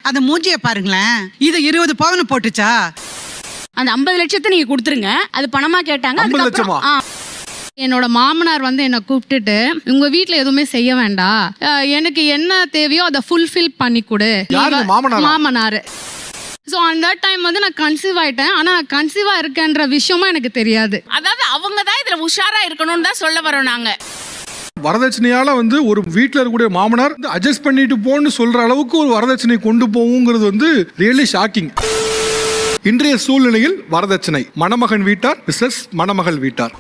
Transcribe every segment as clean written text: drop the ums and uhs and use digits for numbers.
அந்த மூஞ்சிய பாருங்களேன், இது 20 பவுன் போட்டுச்சா? அந்த 50 லட்சத்தை நீங்க கொடுத்துருங்க, அது பணமா கேட்டாங்க. 50 லட்சமா? என்னோட மாமனார் வந்து என்னை கூப்பிட்டுட்டு, உங்க வீட்டில் எதுவுமே செய்ய வேண்டாம், எனக்கு என்ன தேவையோ அதை ஃபுல்ஃபில் பண்ணி கொடு. மாமனார். ஸோ அந்த டைம் வந்து நான் கன்சீவ் ஆயிட்டேன். ஆனால் கன்சீவாக இருக்கேன்ற விஷயமும் எனக்கு தெரியாது. அதாவது அவங்க தான் இதுல உஷாரா இருக்கணும்னு தான் சொல்ல வரோம் நாங்க. வரதட்சணையால வந்து ஒரு வீட்டில் இருக்கக்கூடிய மாமனார் அட்ஜஸ்ட் பண்ணிட்டு போன்னு சொல்ற அளவுக்கு ஒரு வரதட்சணை கொண்டு போகுங்கிறது வந்து ரியலி ஷாக்கிங். இன்றைய சூழ்நிலையில் வரதட்சணை மணமகன் வீட்டார் விசஸ் மணமகள் வீட்டார்.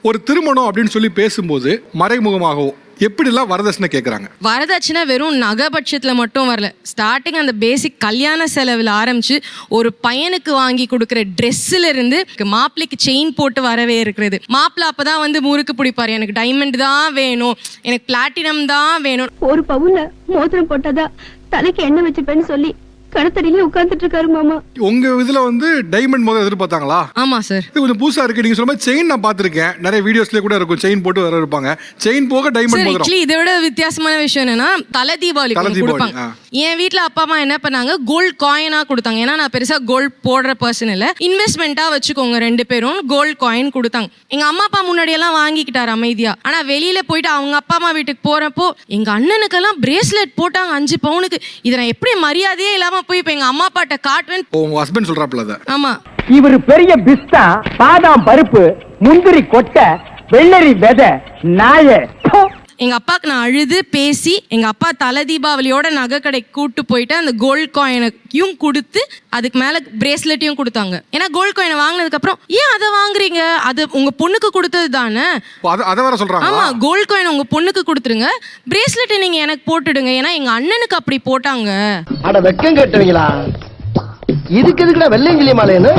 ஒரு திருமணம் அப்படின்னு சொல்லி பேசும்போது மறைமுகமாகவோ எப்படிலாம் வரதட்சணை கேட்குறாங்க? வரதட்சணை வெறும் நகைபட்சத்தில் மட்டும் வரல. ஸ்டார்டிங் அந்த பேசிக் கல்யாண செலவில் ஆரம்பிச்சு ஒரு பையனுக்கு வாங்கி கொடுக்குற ட்ரெஸ்ஸில் இருந்து மாப்பிள்ளைக்கு செயின் போட்டு வரவே இருக்கிறது. மாப்பிள்ளை அப்பதான் வந்து முறுக்கு பிடிப்பாரு, எனக்கு டைமண்ட் தான் வேணும், எனக்கு பிளாட்டினம் தான் வேணும். ஒரு பவுன்ல மோதிரம் போட்டதா தலைக்கு எண்ணெய் வச்சுப்பேன்னு சொல்லி கடத்தடியில உட்கார்ந்துட்டு இருக்காரு மாமா. உங்க இதுல வந்து டைமண்ட் மோதிரம் எதிர்பார்த்தாங்களா? ஆமா சார். இது கொஞ்சம் புதுசா இருக்கு. நீங்க சொல்ற செயின் நான் பாத்திருக்கேன், நிறைய வீடியோஸ்ல கூட இருக்கும், செயின் போட்டு வர இருப்பாங்க. செயின் போக டைமண்ட் மோதிரம். ஆக்சுவலி இதை விட வித்தியாசமான விஷயம் என்னன்னா தலை தீபாவளிக்கு கொடுப்பாங்க. என் வீட்டுல அப்பா அம்மா என்ன பண்ணாங்க, கோல்ட் காயினா கொடுத்தாங்க. ஏன்னா நான் பெருசா கோல்ட் போடுற பர்சன் இல்ல, இன்வெஸ்ட்மெண்டா வச்சுக்கோங்க 2 பேரும், கோல்ட் காயின் கொடுத்தாங்க. எங்க அம்மா அப்பா முன்னாடி எல்லாம் வாங்கிக்கிட்டாரு அமைதியா. ஆனா வெளியில போயிட்டு அவங்க அப்பா அம்மா வீட்டுக்கு போறப்போ எங்க அண்ணனுக்கெல்லாம் பிரேஸ்லெட் போட்டாங்க 5 பவுனுக்கு. இதை நான் எப்படி மரியாதையே இல்லாம போய் இப்ப எங்க அம்மா அப்பாட்ட காட்டுவேன். உங்க ஹஸ்பண்ட் சொல்றாப்ல அத. ஆமா, இவர் பெரிய பிஸ்தா, பாதாம் பருப்பு, முந்திரி கொட்டை, வெள்ளரி விதை, நாய. எங்க அப்பாக்கு நான் அழுது பேசி எங்க அப்பா தலை தீபாவளியோட நகை கடைக்கு கூட்டு போயிட்டு அந்த கோல்ட் காயினையும் கொடுத்து அதுக்கு மேல பிரேஸ்லெட்டையும் கொடுத்தாங்க. ஏன்னா கோல்ட் காயினை வாங்கினதுக்கு அப்புறம் ஏன் அதை வாங்குறீங்க, அது உங்க பொண்ணுக்கு கொடுத்தது தானே. அத வேற சொல்றாங்க. ஆமா, கோல்ட் காயின் உங்க பொண்ணுக்கு கொடுத்துருங்க, பிரேஸ்லெட் நீங்க எனக்கு போட்டுடுங்க, ஏன்னா எங்க அண்ணனுக்கு அப்படி போட்டாங்க. அட வெக்கம் கேட்டுவீங்களா? இதுக்கு எதுக்குடா வெள்ளையங்கிலி மாலைன்னு?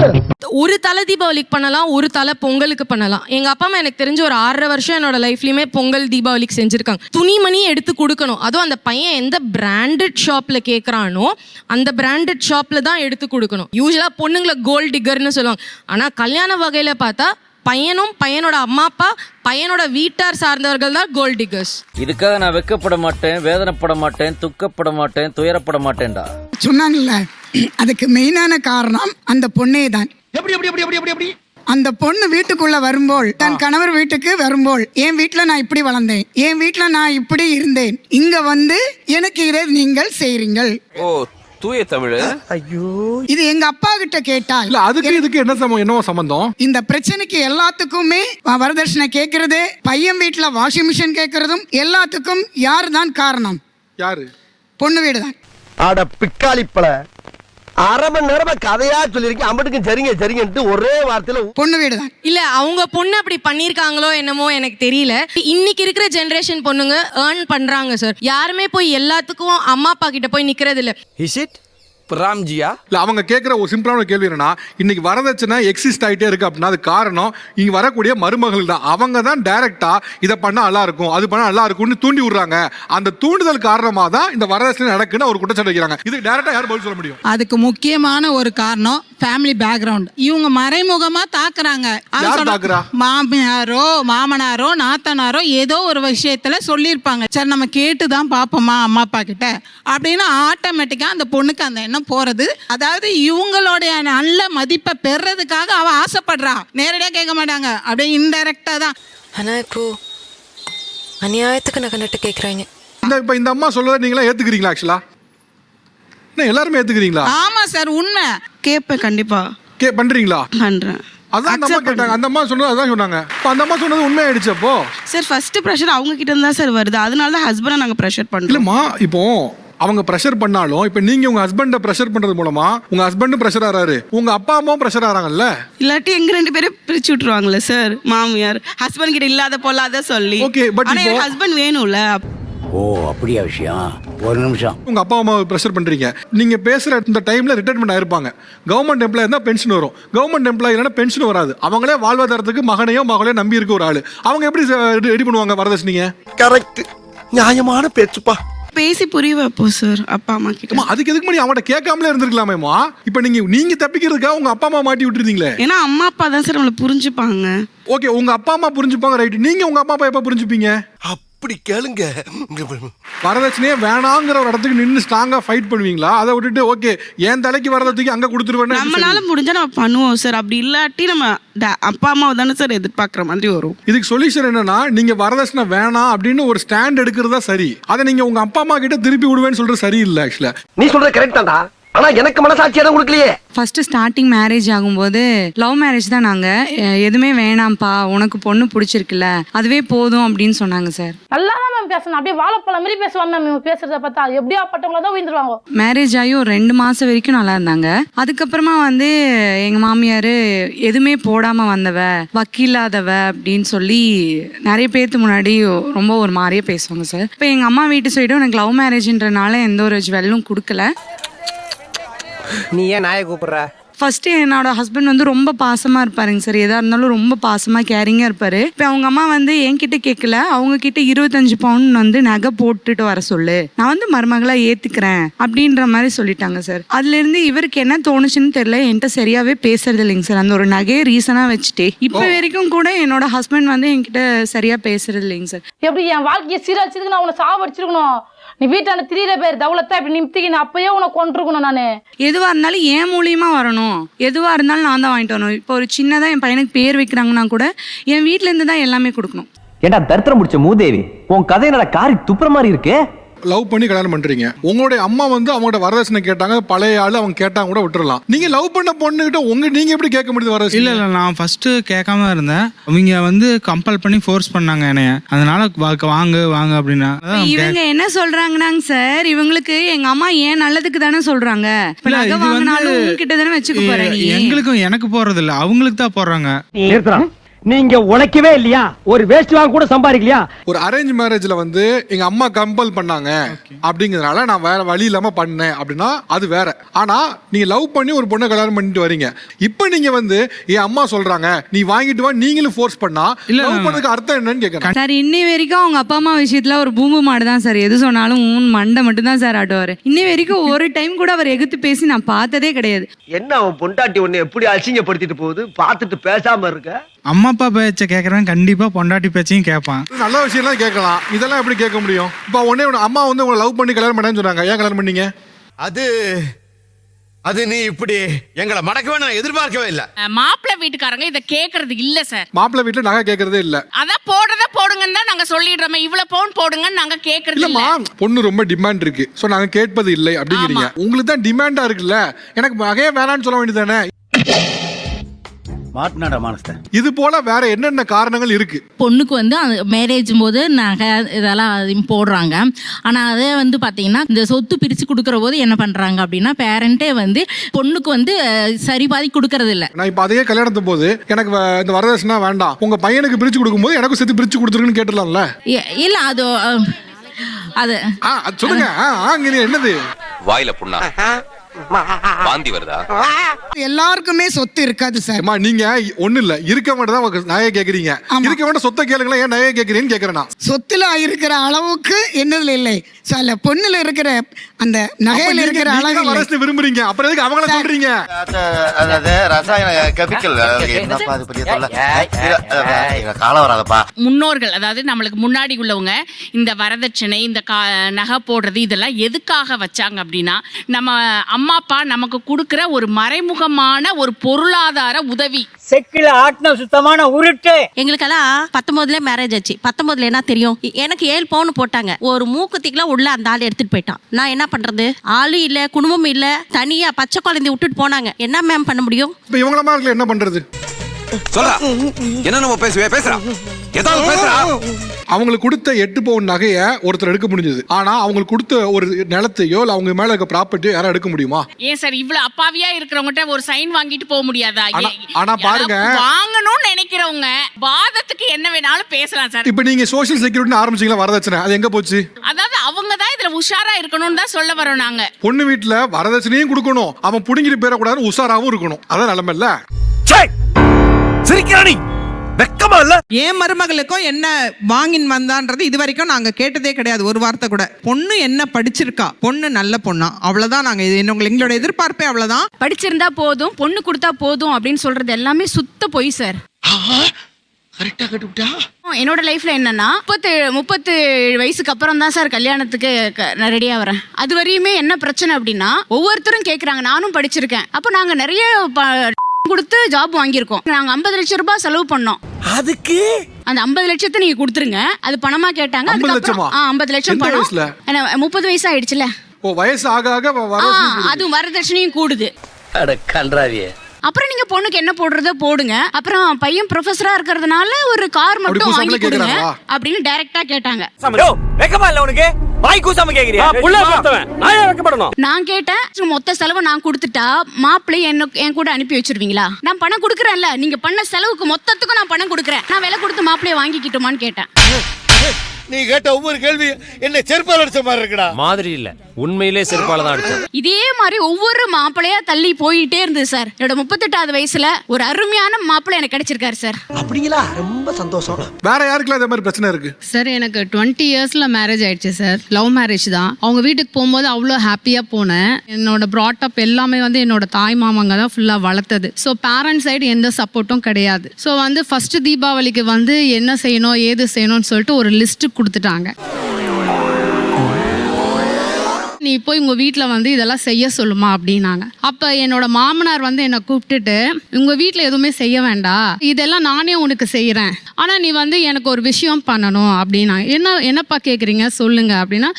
ஒரு தலை தீபாவளிக்கு பண்ணலாம், ஒரு தலை பொங்கலுக்கு பண்ணலாம். எங்க அப்பா அம்மா எனக்கு தெரிஞ்ச ஒரு 6.5 வருஷம் என்னோட லைஃப்லயுமே பொங்கல் தீபாவளிக்கு செஞ்சிருக்காங்க. துணிமணி எடுத்து கொடுக்கணும், அதுவும் அந்த பையன் எந்த பிராண்டட் ஷாப்ல கேட்கறானோ அந்த பிராண்டட் ஷாப்ல தான் எடுத்து கொடுக்கணும். யூஸ்வலா பொண்ணுங்களை கோல்ட் டிகர்னு சொல்லுவாங்க. ஆனா கல்யாண வகையில பார்த்தா பையனும் பையனோட அம்மா அப்பா பையனோட வீட்டார் சார்ந்தவர்கள் தான் கோல்ட் டிகர்ஸ். இதுக்காக நான் வெக்கப்பட மாட்டேன், வேதனைப்பட மாட்டேன், துக்கப்பட மாட்டேன், துயரப்பட மாட்டேன்டா சொன்னாங்கல்ல, அதுக்கு மெயினான காரணம் அந்த பொண்ணே தான். அந்த பொண்ணு வீட்டுக்குள்ள வரும்போது, தன் கணவர் வீட்டுக்கு வரும்போது, என் வீட்டுல நான் இப்படி வளர்ந்தேன், என் வீட்டுல நான் இப்படி இருந்தேன், இங்க வந்து எனக்கு இதை நீங்கள் செய்றீங்கள். ஓ தூய தமிழ். ஐயோ, இது எங்க அப்பா கிட்ட கேட்டால் இல்ல, அதுக்கு இதுக்கு என்ன சம்பந்தம்? இந்த பிரச்சனைக்கு எல்லாத்துக்குமே வரதட்சணை கேட்கறது, பையன் வீட்டுல வாஷிங் மிஷின் கேட்கறதும் எல்லாத்துக்கும் யாரு தான் காரணம்? யாரு? பொண்ணு வீடு தான். அட பிக்காளிப்பல, 1/2 மணி நேரமா கதையா சொல்லிருக்கேன், அம்பட்டுக்கும் சரிங்க சரிங்கன்ட்டு ஒரே வார்த்தையில. பொண்ணு வீடு தான். இல்ல, அவங்க பொண்ணு அப்படி பண்ணிருக்காங்களோ என்னமோ எனக்கு தெரியல. இன்னைக்கு இருக்கிற ஜெனரேஷன் பொண்ணுங்க ஏர்ன் பண்றாங்க சார். யாருமே போய் எல்லாத்துக்கும் அம்மா அப்பா கிட்ட போய் நிக்கிறது இல்ல. இஸ் இட் ராம்ஜியா? இல்ல, அவங்க கேட்கிற ஒரு சிம்பிளான கேள்வி என்னன்னா, இன்னைக்கு வரதட்சணை எக்ஸிஸ்ட் ஆயிட்டே இருக்கு அப்படின்னா அது காரணம் இங்க வரக்கூடிய மருமகள் தான். அவங்க தான் டைரக்டா இதை பண்ணா நல்லா இருக்கும், அது பண்ணா நல்லா இருக்கும்னு தூண்டி விடுறாங்க. அந்த தூண்டுதல் காரணமா தான் இந்த வரதட்சணை நடக்குன்னு ஒரு குற்றச்சாட்டு வைக்கிறாங்க. இதுக்கு டைரக்டா யார் பதில் சொல்ல முடியும்? அதுக்கு முக்கியமான ஒரு காரணம் ஃபேமிலி பேக்ரவுண்ட். இவங்க மறைமுகமா தாக்குறாங்க. மாமியாரோ மாமனாரோ நாத்தனாரோ ஏதோ ஒரு விஷயத்துல சொல்லியிருப்பாங்க, சரி நம்ம கேட்டுதான் பாப்போமா அம்மா அப்பா கிட்ட அப்படின்னு ஆட்டோமேட்டிக்கா அந்த பொண்ணுக்கு அந்த எண்ணம் போறது. அதாவது இவங்களுடைய நல்ல மதிப்பை பெறதுக்காக அவ ஆசைப்படுறா, நேரடியா கேட்க மாட்டாங்க, அப்படியே இன்டைரக்டா தான். ஆனா இப்போ அநியாயத்துக்கு நகை நட்டு கேக்குறாங்க. இப்ப இந்த அம்மா சொல்றதை நீங்களா ஏத்துக்கிறீங்களா? ஆக்சுவலா எல்லாருமே ஏத்துக்கிறீங்களா? ஆமா சார், உண்மை. கேட்பேன், கண்டிப்பா பண்றீங்களா? பண்றேன். அதான் அந்த அம்மா கேட்டாங்க, அந்த அம்மா சொன்னது அதான் சொன்னாங்க. அந்த அம்மா சொன்னது உண்மையாயிடுச்சு. அப்போ சார் ஃபர்ஸ்ட் ப்ரெஷர் அவங்க கிட்ட இருந்தா சார் வருது, அதனால தான் ஹஸ்பண்டை நாங்க ப்ரெஷர் பண்றோம். இல்லம்மா, இப்போ அவங்க ப்ரெஷர் பண்ணாலும் இப்போ நீங்க உங்க ஹஸ்பண்டை ப்ரெஷர் பண்றது மூலமா உங்க ஹஸ்பண்டும் ப்ரெஷர் ஆறாரு, உங்க அப்பா அம்மாவும் ப்ரெஷர் ஆறாங்கல்ல. இல்லாட்டி எங்க 2 பேரும் பிரிச்சு விட்டுருவாங்கல்ல சார், மாமியார் ஹஸ்பண்ட் கிட்ட இல்லாத பொல்லாத சொல்லி. ஓகே, பட் இப்போ ஹஸ்பண்ட் வேணும்ல. ஓ அப்படியா விஷயம்? ஒரு நிமிஷம். உங்க அப்பா அம்மா ப்ரெஷர் பண்றீங்க, நீங்க பேசுற இந்த டைம்ல ரிட்டைர்மெண்ட் ஆயிருப்பாங்க. கவர்மெண்ட் எம்ப்ளாயி இருந்தா பென்ஷன் வரும், கவர்மெண்ட் எம்ப்ளாயி இல்லைன்னா பென்ஷன் வராது. அவங்களே வாழ்வாதாரத்துக்கு மகனையோ மகளையோ நம்பி இருக்க ஒரு ஆளு, அவங்க எப்படி ரெடி பண்ணுவாங்க வரதட்சணைங்க? கரெக்ட், நியாயமான பேச்சுப்பா. பேசி புரிய வைப்போம் சார் அப்பா அம்மா கிட்ட. அதுக்கு எதுக்கு மாதிரி அவங்கள்ட்ட கேட்காமலே இருந்திருக்கலாமேமா. இப்போ நீங்க தப்பிக்கிறதுக்காக உங்க அப்பா அம்மா மாட்டி விட்டுருந்தீங்களே. ஏன்னா அம்மா அப்பா தான் சார் நம்மளை புரிஞ்சுப்பாங்க. ஓகே, உங்க அப்பா அம்மா புரிஞ்சுப்பாங்க, ரைட். நீங்க உங்க அப்பா அப்பா எப்ப புரிஞ்சுப்பீங்க? அப்படி கேளுங்க. வரதட்சணையே வேணாங்கிற ஒரு இடத்துக்கு நின்று ஸ்ட்ராங்கா ஃபைட் பண்ணுவீங்களா? அதை விட்டுட்டு ஓகே என் தலைக்கு வரதட்சணைக்கு அங்க கொடுத்துருவேன். நம்மளால முடிஞ்சா நம்ம பண்ணுவோம் சார். அப்படி இல்லாட்டி நம்ம அப்பா அம்மாவை தானே சார் எதிர்பார்க்குற மாதிரி வரும். இதுக்கு சொல்யூஷன் என்னன்னா, நீங்க வரதட்சணை வேணாம் அப்படின்னு ஒரு ஸ்டாண்ட் எடுக்கிறதா சரி. அதை நீங்க உங்க அப்பா அம்மா கிட்ட திருப்பி விடுவேன்னு சொல்றது சரியில்லை. ஆக்சுவலா நீ சொல்றது கரெக்ட் தான்டா, ஆனா எனக்கு மனசாட்சி எதுவும் கொடுக்கலையே. ஃபர்ஸ்ட் ஸ்டார்டிங் மேரேஜ் ஆகும்போது லவ் மேரேஜ் தான். நாங்க எதுவுமே வேணாம்ப்பா, உனக்கு பொண்ணு பிடிச்சிருக்குல்ல அதுவே போதும் அப்படின்னு சொன்னாங்க சார். நல்லா தான் மேம் பேசணும், அப்படியே வாழைப்பழம் மாதிரி பேசுவாங்க மேம். பேசுறத பார்த்தா எப்படியா பட்டவங்கள தான் உயிர்ந்துருவாங்க. மேரேஜ் ஆகி ஒரு 2 மாசம் வரைக்கும் நல்லா இருந்தாங்க. அதுக்கப்புறமா வந்து எங்க மாமியார் எதுவுமே போடாம வந்தவ, வக்கீலாதவ அப்படின்னு சொல்லி நிறைய பேர்த்து முன்னாடி ரொம்ப ஒரு மாதிரியே பேசுவாங்க சார். இப்போ எங்க அம்மா வீட்டு சைடும் எனக்கு லவ் மேரேஜ்ன்றனால எந்த ஒரு ஜுவல்லும் கொடுக்கல. நீ ஏன் நாயை கூப்பிடுற? ஃபர்ஸ்ட் என்னோட ஹஸ்பண்ட் வந்து ரொம்ப பாசமா இருப்பாருங்க சார். எதா இருந்தாலும் ரொம்ப பாசமா கேரிங்கா இருப்பாரு. இப்போ அவங்க அம்மா வந்து என்கிட்ட கேட்கல, அவங்க கிட்ட 25 பவுன் வந்து நகை போட்டுட்டு வர சொல்லு, நான் வந்து மருமகளா ஏத்துக்கிறேன் அப்படின்ற மாதிரி சொல்லிட்டாங்க சார். அதுல இருந்து இவருக்கு என்ன தோணுச்சுன்னு தெரியல, என்கிட்ட சரியாவே பேசுறது இல்லைங்க சார். அந்த ஒரு நகையை ரீசனா வச்சுட்டு இப்ப வரைக்கும் கூட என்னோட ஹஸ்பண்ட் வந்து என்கிட்ட சரியா பேசுறது இல்லைங்க சார். எப்படி என் வாழ்க்கையை சீரழிச்சதுக்கு நான் உன்னை சாவடிச்சிருக்கணும். நீ வீட்டான 3 பேர் தவளத்தை இப்படி நிமித்திக்கு நான் அப்பயே உனக்கு கொண்டிருக்கணும். நானு எதுவா இருந்தாலும் என் மூலியமா வரணும், எதுவா இருந்தாலும் நான் தான் வாங்கிட்டு வரணும். இப்போ ஒரு சின்னதா என் பையனுக்கு பேர் வைக்கிறாங்கன்னா கூட என் வீட்டுல இருந்து தான் எல்லாமே கொடுக்கணும். ஏண்டா தரித்திரம் முடிச்ச மூதேவி, உன் கதை என்னடா காரி துப்புற மாதிரி இருக்கு. லவ் பண்ணி கல்யாணம் பண்றீங்க, உங்களுடைய அம்மா வந்து அவங்களோட வரதட்சணை கேட்டாங்க, பழைய ஆளு அவங்க கேட்டாங்க கூட விட்டுறலாம். நீங்க லவ் பண்ண பொண்ணுகிட்ட நீங்க எப்படி கேட்க முடியுது வரதட்சணை? இல்ல நான் ஃபர்ஸ்ட் கேட்காம இருந்தேன். அவங்க வந்து கம்பல் பண்ணி ஃபோர்ஸ் பண்ணாங்க என்னைய, அதனால வாங்க வாங்க அப்படின்னா. இவங்க என்ன சொல்றாங்கன்னாங்க சார், இவங்களுக்கு எங்க அம்மா ஏன் நல்லதுக்கு தானே சொல்றாங்க. நகை வாங்கினாலும் உங்ககிட்ட தானே வச்சுக்க போறேன். எங்களுக்கும் எனக்கு போறது இல்ல, அவங்களுக்கு தான் போடுறாங்க. நீங்க உழைக்கவே இல்லையா? ஒரு வேஸ்ட் வாங்க கூட சம்பாதிக்கலையா? ஒரு அரேஞ்ச் மேரேஜ்ல வந்து எங்க அம்மா கம்பல் பண்ணாங்க அப்படிங்கறதுனால நான் வேற வழி இல்லாம பண்ணேன் அப்படின்னா அது வேற. ஆனா நீங்க லவ் பண்ணி ஒரு பொண்ணை கல்யாணம் பண்ணிட்டு வரீங்க, இப்ப நீங்க வந்து என் அம்மா சொல்றாங்க நீ வாங்கிட்டு வா, நீங்களும் ஃபோர்ஸ் பண்ணா லவ் பண்ணதுக்கு அர்த்தம் என்னன்னு கேக்குறேன் சார். இன்னி வரைக்கும் அவங்க அப்பா அம்மா விஷயத்துல ஒரு பூம்பு மாடு தான் சார். எது சொன்னாலும் மண்டை மட்டும் தான் சார் ஆட்டுவாரு. இன்னி வரைக்கும் ஒரு டைம் கூட அவர் எகுத்து பேசி நான் பார்த்ததே கிடையாது. என்ன அவன் பொண்டாட்டி ஒண்ணு எப்படி அசிங்கப்படுத்திட்டு போகுது, பார்த்துட்டு பேசாம இருக்க. அம்மா அப்பா பேச்ச கேக்குறவன் கண்டிப்பா பொண்டாட்டி பேச்சையும் கேட்பான். நல்ல விஷயம் எல்லாம் கேட்கலாம், இதெல்லாம் எப்படி கேட்க முடியும்? இப்ப உடனே அம்மா வந்து உங்களை லவ் பண்ணி கல்யாணம் பண்ணேன்னு சொன்னாங்க, ஏன் கல்யாணம் பண்ணீங்க? அது நீ இப்படி எங்களை மடக்கவே நான் எதிர்பார்க்கவே இல்ல. மாப்பிள்ளை வீட்டுக்காரங்க இதை கேக்குறது இல்ல சார். மாப்பிள்ளை வீட்டுல நகை கேட்கறதே இல்ல. அதான் போடுறத போடுங்கன்னு தான் நாங்க சொல்லிடுறோமே, இவ்வளவு பவுன் போடுங்கன்னு நாங்க கேக்குறது இல்லம்மா. பொண்ணு ரொம்ப டிமாண்ட் இருக்கு, சோ நாங்க கேட்பது இல்லை அப்படிங்கிறீங்க. உங்களுக்கு தான் டிமாண்டா இருக்குல்ல, எனக்கு நகையே வேணான்னு சொல்ல வேண்டியதானே? இது போல வேற என்னென்ன காரணங்கள் இருக்கு? பொண்ணுக்கு வந்து மேரேஜ் போது நகை இதெல்லாம் போடுறாங்க. ஆனா அதே வந்து பாத்தீங்கன்னா இந்த சொத்து பிரிச்சு கொடுக்கற போது என்ன பண்றாங்க அப்படின்னா, பேரண்டே வந்து பொண்ணுக்கு வந்து சரி பாதி கொடுக்கறது இல்ல. நான் இப்ப அதே கல்யாணத்து போது எனக்கு இந்த வரதட்சணை வேண்டாம், உங்க பையனுக்கு பிரிச்சு கொடுக்கும்போது எனக்கும் சேர்த்து பிரிச்சு கொடுத்துருக்குன்னு கேட்டுலாம்ல? இல்ல அது அது சொல்லுங்க. என்னது வாயில புண்ணா வாந்தி வருதா? எல்லாருக்குமே சொத்து இருக்காது சார். நீங்க ஒண்ணு இல்ல, இருக்க மட்டும் தான் நகையை கேக்குறீங்க. இருக்க மட்டும் சொத்தை கேளுங்களா, ஏன் நகையை கேக்குறீங்கன்னு கேக்குறேன். சொத்துல இருக்கிற அளவுக்கு என்னதுல இல்லை, சில பொண்ணுல இருக்கிற அந்த நகையில இருக்கிற அழகு வரதட்சணை விரும்புறீங்க, அப்புறம் எதுக்கு அவங்கள சொல்றீங்க? அதாவது ரசாயன கெமிக்கல் காலம் வராதப்பா. முன்னோர்கள், அதாவது நம்மளுக்கு முன்னாடி உள்ளவங்க இந்த வரதட்சணை, இந்த நகை போடுறது இதெல்லாம் எதுக்காக வச்சாங்க அப்படின்னா, நம்ம அம்மா அப்பா நமக்கு கொடுக்கிற ஒரு மறைமுகமான ஒரு பொருளாதார உதவி. செக்கில ஆட்டின சுத்தமான உருட்டு. எங்களுக்கெல்லாம் 19ல மேரேஜ் ஆச்சு. 19ல என்ன தெரியும், எனக்கு 7 பவுன் போட்டாங்க. ஒரு மூக்குத்திக்கெல்லாம் உள்ள அந்த ஆள் எடுத்துட்டு போயிட்டான். நான் என்ன பண்றது? ஆளு இல்ல, குடும்பம் இல்ல, தனியா பச்சை குழந்தை விட்டுட்டு போனாங்க. என்ன மேம் பண்ண முடியும்? இப்ப இவங்கள மாதிரி என்ன பண்றது? சொல்றா என்ன நம்ம பேசுறா ஏதாவது பேசுறா. அவங்களுக்கு கொடுத்த 8 பவுன் நகையை ஒருத்தர் எடுக்க முடிஞ்சது, ஆனா அவங்களுக்கு கொடுத்த ஒரு நிலத்தையோ இல்ல அவங்க மேல இருக்க ப்ராப்பர்ட்டியோ யாரும் எடுக்க முடியுமா? ஏன் சார் இவ்வளவு அப்பாவியா இருக்கிறவங்ககிட்ட ஒரு சைன் வாங்கிட்டு போக முடியாதா? ஆனா பாருங்க, வாங்கணும்னு நினைக்கிறவங்க வாதத்துக்கு என்ன வேணாலும் பேசலாம் சார். இப்ப நீங்க சோசியல் செக்யூரிட்டி ஆரம்பிச்சீங்களா, வரதட்சணை அது எங்க போச்சு? அதாவது அவங்க தான் இதுல உஷாரா இருக்கணும்னு தான் சொல்ல வரோம் நாங்க. பொண்ணு வீட்டுல வரதட்சணையும் கொடுக்கணும், அவன் புடுங்கிட்டு போயிடக்கூடாது, உஷாராவும் இருக்கணும். அதான் நிலைமை இல்ல. சிரிக்கிறானி வெக்கமா இல்ல? ஏன் மருமகளுக்கும் என்ன வாங்கின் வந்தான்றது இது வரைக்கும் நாங்க கேட்டதே கிடையாது, ஒரு வார்த்தை கூட. பொண்ணு என்ன படிச்சிருக்கா, பொண்ணு நல்ல பொண்ணா, அவ்வளவுதான். நாங்க எங்களோட எதிர்பார்ப்பே அவ்வளவுதான். படிச்சிருந்தா போதும், பொண்ணு கொடுத்தா போதும் அப்படின்னு சொல்றது எல்லாமே சுத்த பொய் சார். கரெக்டா கட்டுப்பிட்டா. என்னோட லைஃப்ல என்னன்னா 37 வயசுக்கு அப்புறம் தான் சார் கல்யாணத்துக்கு நான் ரெடியா வரேன். அது வரையுமே என்ன பிரச்சனை அப்படின்னா, ஒவ்வொருத்தரும் கேக்குறாங்க, நானும் படிச்சிருக்கேன், அப்போ நாங்க நிறைய கொடுத்து ஜாப் வாங்கியிருக்கோம். நாங்க 50 லட்சம் ரூபாய் செலவு பண்ணோம். அதுக்கு அந்த 50 லட்சத்தை நீங்க கொடுத்துருங்க, அது பணமா கேட்டாங்க. 50 லட்சமா? 50 லட்சம் எந்த பணம். வயசுல? 30 வயசு ஆயிடுச்சுல. ஓ, வயசு ஆக ஆக அதுவும் வரதட்சணையும் கூடுது. அட கன்றாவியே. அப்புறம் நீங்க பொண்ணுக்கு என்ன போடுறதோ போடுங்க, அப்புறம் பையன் ப்ரொஃபஸரா இருக்கிறதுனால ஒரு கார் மட்டும் வாங்கி கொடுங்க அப்படின்னு டைரக்டா கேட்டாங்க. வெக்கமா இல்ல உனக்கு? வாய் கூசாம கேக்குறியா? புள்ள பார்த்தவன் நான் ஏன் வெக்கப்படணும்? நான் கேட்டேன், மொத்த செலவு நான் கொடுத்துட்டா மாப்பிள்ளை என் கூட அனுப்பி வச்சிருவீங்களா? நான் பணம் கொடுக்குறேன்ல, நீங்க பண்ண செலவுக்கு மொத்தத்துக்கும் நான் பணம் கொடுக்குறேன், நான் விலை கொடுத்து மாப்பிள்ளைய வாங்கிக்கிட்டோமான்னு கேட்டேன். நீ கேட்ட ஒவ்வொரு கேள்வி என்ன செருப்பால் அடிச்ச மாதிரி இருக்குடா. மாதிரி இல்ல, உண்மையிலே செருப்பால தான் அடிச்சது. இதே மாதிரி ஒவ்வொரு மாப்பிள்ளையா தள்ளி போயிட்டே இருந்தது சார். என்னோட 38வது வயசுல ஒரு அருமையான மாப்பிள்ளை எனக்கு கிடைச்சிருக்காரு சார். அப்படிங்களா? ரொம்ப சந்தோஷம். வேற யாருக்குலாம் இந்த மாதிரி பிரச்சனை இருக்கு? சார் எனக்கு 20 இயர்ஸ்ல மேரேஜ் ஆயிடுச்சு சார். லவ் மேரேஜ் தான். அவங்க வீட்டுக்கு போகும்போது அவ்வளோ ஹாப்பியா போனேன். என்னோட ப்ராட்டப் எல்லாமே வந்து என்னோட தாய் மாமாங்க தான் ஃபுல்லா வளர்த்தது. ஸோ பேரண்ட்ஸ் சைடு எந்த சப்போர்ட்டும் கிடையாது. ஸோ வந்து ஃபர்ஸ்ட் தீபாவளிக்கு வந்து என்ன செய்யணும் ஏது செய்யணும்னு சொல்லிட்டு ஒரு லிஸ்ட் கொடுத்துட்டாங்க. நீ போய் உங்கள் வீட்டில் வந்து இதெல்லாம் செய்ய சொல்லுமா அப்படின்னாங்க. அப்போ என்னோட மாமனார் வந்து என்னை கூப்பிட்டுட்டு, உங்கள் வீட்டில் எதுவுமே செய்ய வேண்டாம், இதெல்லாம் நானே உனக்கு செய்கிறேன், ஆனால் நீ வந்து எனக்கு ஒரு விஷயம் பண்ணணும் அப்படின்னாங்க. என்னப்பா கேட்குறீங்க சொல்லுங்க அப்படின்னா,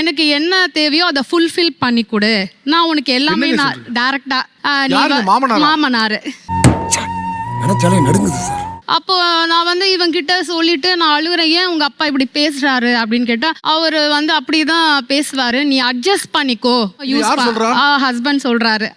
எனக்கு என்ன தேவையோ அதை ஃபுல்ஃபில் பண்ணி கொடு, நான் உனக்கு எல்லாமே நான் டேரக்டாக மாமனார். அப்போ நான் வந்து இவங்கிட்ட சொல்லிட்டு நான் அழுகுறேன், ஏன் உங்க அப்பா இப்படி பேசுறாரு அப்படின்னு கேட்டா, அவரு வந்து அப்படிதான் பேசுவாரு, நீ அட்ஜஸ்ட் பண்ணிக்கோ. ஹஸ்பண்ட் சொல்றாரு.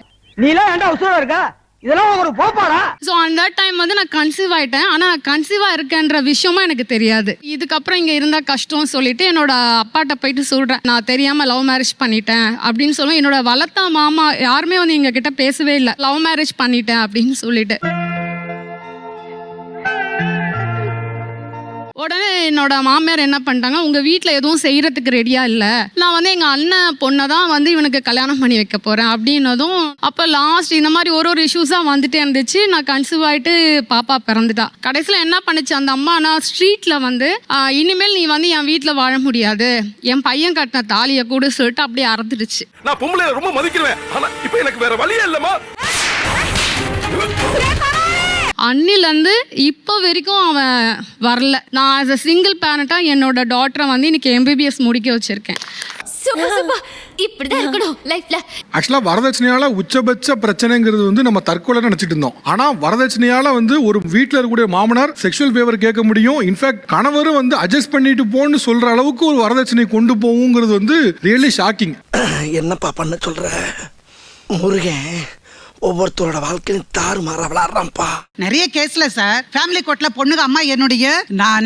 நீ எல்லாம் ஏன்டா உசுரா இருக்க? இதெல்லாம் ஒரு போப்பாடா. ஸோ அந்த டைம் வந்து நான் கன்சீவ் ஆயிட்டேன். ஆனா கன்சீவா இருக்கேன்ற விஷயமும் எனக்கு தெரியாது. இதுக்கப்புறம் இங்க இருந்தா கஷ்டம் சொல்லிட்டு என்னோட அப்பாட்ட போயிட்டு சொல்றேன், நான் தெரியாம லவ் மேரேஜ் பண்ணிட்டேன் அப்படின்னு சொல்லுவேன். என்னோட வளர்த்த மாமா யாருமே வந்து எங்க கிட்ட பேசவே இல்லை, லவ் மேரேஜ் பண்ணிட்டேன் அப்படின்னு சொல்லிட்டு. உடனே என்னோட மாமியார் என்ன பண்ணிட்டாங்க, உங்க வீட்டில் எதுவும் செய்யறதுக்கு ரெடியா இல்லை, நான் வந்து எங்க அண்ணன் பொண்ணை தான் வந்து இவனுக்கு கல்யாணம் பண்ணி வைக்க போறேன் அப்படின்னதும், அப்போ லாஸ்ட் இந்த மாதிரி ஒரு இஷ்யூஸா வந்துட்டே இருந்துச்சு. நான் கன்சீவ் ஆயிட்டு பாப்பா பிறந்துட்டா. கடைசியில் என்ன பண்ணுச்சு அந்த அம்மா, நான் ஸ்ட்ரீட்ல வந்து இனிமேல் நீ வந்து என் வீட்டில் வாழ முடியாது, என் பையன் கட்டின தாலியை கூட சொல்லிட்டு அப்படியே அறந்துடுச்சு. நான் பொம்பளை ரொம்ப மதிக்கிறேன், ஆனா இப்போ எனக்கு வேற வழியே இல்லமா. அன்னிலேருந்து இப்போ வரைக்கும் அவன் வரல. நான் ஆஸ் அ சிங்கிள் பேரண்டாக என்னோட டாட்டரை வந்து இன்னைக்கு MBBS முடிக்க வச்சிருக்கேன். ஆக்சுவலா வரதட்சணையால உச்சபட்ச பிரச்சனைங்கிறது வந்து நம்ம தற்கொலை நினைச்சிட்டு இருந்தோம். ஆனா வரதட்சணையால வந்து ஒரு வீட்டுல இருக்கக்கூடிய மாமனார் செக்ஷுவல் ஃபேவர் கேட்க முடியும், இன்ஃபேக்ட் கணவரும் வந்து அட்ஜஸ்ட் பண்ணிட்டு போன்னு சொல்ற அளவுக்கு ஒரு வரதட்சணை கொண்டு போகுங்கிறது வந்து ரியலி ஷாக்கிங். என்னப்பா பண்ண சொல்ற முருகன்? ஒவ்வொருத்தரோட வாழ்க்கையும் தாறுமாறா விளையாடுறான்ப்பா. நிறைய கேஸ்ல சார் ஃபேமிலி கோர்ட்ல பொண்ணுங்க அம்மா என்னுடைய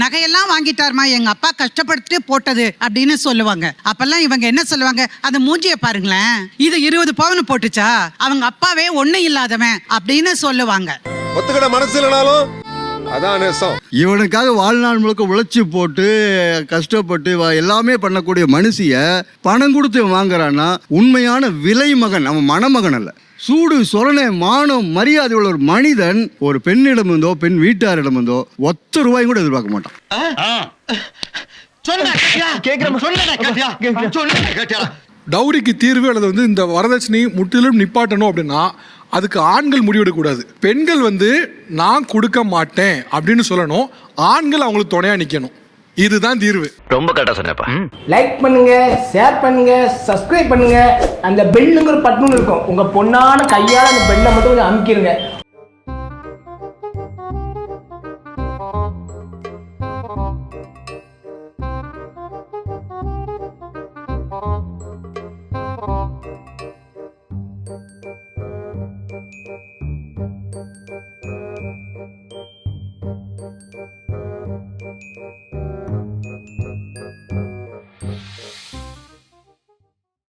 நகையெல்லாம் வாங்கிட்டாருமா, எங்க அப்பா கஷ்டப்படுத்திட்டு போட்டது அப்படின்னு சொல்லுவாங்க. அப்பெல்லாம் இவங்க என்ன சொல்லுவாங்க, அந்த மூஞ்சிய பாருங்களேன், இது 20 பவுன் போட்டுச்சா, அவங்க அப்பாவே ஒண்ணு இல்லாதவன் அப்படின்னு சொல்லுவாங்க. ஒத்துக்கிட மனசு இல்லனாலும் அதான் நேசம். இவனுக்காக வாழ்நாள் முழுக்க உழைச்சி போட்டு கஷ்டப்பட்டு எல்லாமே பண்ணக்கூடிய மனுஷிய பணம் கொடுத்து வாங்குறான்னா உண்மையான விலை மகன், அவன் மணமகன் அல்ல. சூடு சொரணை மானம் மரியாதை உள்ள ஒரு மனிதன் ஒரு பெண்ணிடம் இருந்தோ பெண் வீட்டாரிடம் இருந்தோ ₹1 கூட எதிர்பார்க்க மாட்டான். டவுரிக்கு தீர்வு அல்லது வந்து இந்த வரதட்சணை முற்றிலும் நிப்பாட்டணும் அப்படின்னா அதுக்கு ஆண்கள் முடிவெடுக்கக்கூடாது. பெண்கள் வந்து நான் கொடுக்க மாட்டேன் அப்படின்னு சொல்லணும், ஆண்கள் அவங்களுக்கு துணையா நிக்கணும். இதுதான் தீர்வு. ரொம்ப கரெக்டா சொன்னப்பா. லைக் பண்ணுங்க, ஷேர் பண்ணுங்க, சப்ஸ்கிரைப் பண்ணுங்க. அந்த பெல்லுங்கிற பட்டன் இருக்கும், உங்க பொண்ணான கையால அந்த பெல்லை மட்டும் கொஞ்சம் அமுக்கிடுங்க.